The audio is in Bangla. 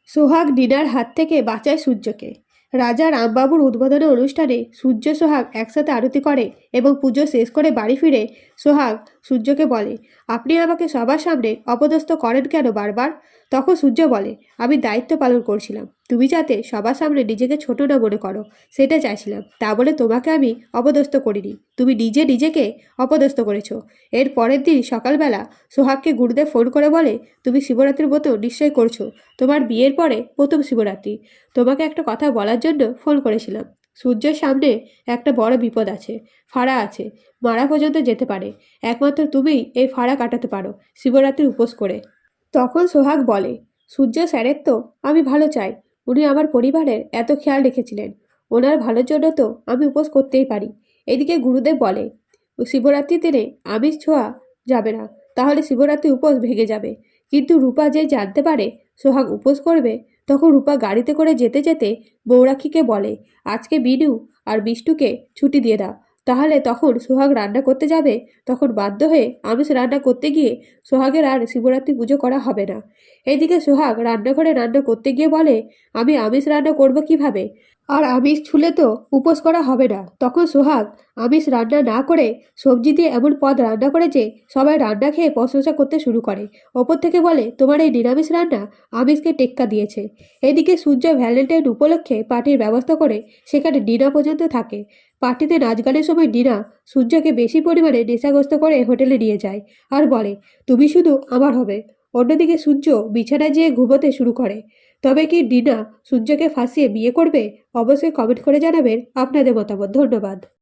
সোহাগ ডিনার হাত থেকে বাঁচায় সূর্যকে। রাজা রামবাবুর উদ্বোধনী অনুষ্ঠানে সূর্য সোহাগ একসাথে আরতি করে এবং পুজো শেষ করে বাড়ি ফিরে সোহাগ সূর্যকে বলে, আপনি আমাকে সবার সামনে অপদস্থ করেন কেন বারবার? তখন সূর্য বলে, আমি দায়িত্ব পালন করছিলাম, তুমি যাতে সবার সামনে নিজেকে ছোট না মনে করো সেটা চাইছিলাম, তা বলে তোমাকে আমি অপদস্থ করিনি, তুমি নিজে নিজেকে অপদস্থ করেছো। এর পরের দিন সকালবেলা সোহাগকে গুরুদেব ফোন করে বলে, তুমি শিবরাত্রির মতো নিশ্চয় করছো, তোমার বিয়ের পরে প্রথম শিবরাত্রি, তোমাকে একটা কথা বলার জন্য ফোন করেছিলাম। সূর্যের সামনে একটা বড় বিপদ আছে, ফাঁড়া আছে, মারা পর্যন্ত যেতে পারে, একমাত্র তুমিই এই ফাঁড়া কাটাতে পারো শিবরাত্রির উপোস করে। তখন সোহাগ বলে, সূর্য স্যারের তো আমি ভালো চাই, উনি আমার পরিবারের এত খেয়াল রেখেছিলেন, ওনার ভালোর জন্য তো আমি উপোস করতেই পারি। এদিকে গুরুদেব বলে, শিবরাত্রির দিনে আমিষ ছোঁয়া যাবে না, তাহলে শিবরাত্রি উপোস ভেঙে যাবে। কিন্তু রূপা যে জানতে পারে সোহাগ উপোস করবে, তখন রূপা গাড়িতে করে যেতে যেতে বৌরাক্ষীকে বলে, আজকে বিনু আর বিষ্টুকে ছুটি দিয়ে দাও, তাহলে তখন সোহাগ রান্না করতে যাবে, তখন বাধ্য হয়ে আমিষ রান্না করতে গিয়ে সোহাগের আর শিবরাত্রি পুজো করা হবে না। এদিকে সোহাগ রান্নাঘরে রান্না করতে গিয়ে বলে, আমি আমিষ রান্না করব কিভাবে, আর আমিষ ছুলে তো উপোস করা হবে না। তখন সোহাগ আমিষ রান্না না করে সবজি দিয়ে এমন পদ রান্না করে যে সবাই রান্না খেয়ে প্রশংসা করতে শুরু করে। ওপর থেকে বলে, তোমার এই নিরামিষ রান্না আমিষকে টেক্কা দিয়েছে। এদিকে সূর্য ভ্যালেন্টাইন উপলক্ষে পার্টির ব্যবস্থা করে সেখানে ডিনার পর্যন্ত থাকে। পার্টিতে নাচ গানের সময় ডিনা সূর্যকে বেশি পরিমাণে নেশাগ্রস্ত করে হোটেলে নিয়ে যায় আর বলে, তুমি শুধু আমার হবে। অন্যদিকে সূর্য বিছানায় যেয়ে ঘুমোতে শুরু করে। তবে কি ডিনা সূর্যকে ফাঁসিয়ে বিয়ে করবে? অবশ্যই কমেন্ট করে জানাবেন আপনাদের মতামত। ধন্যবাদ।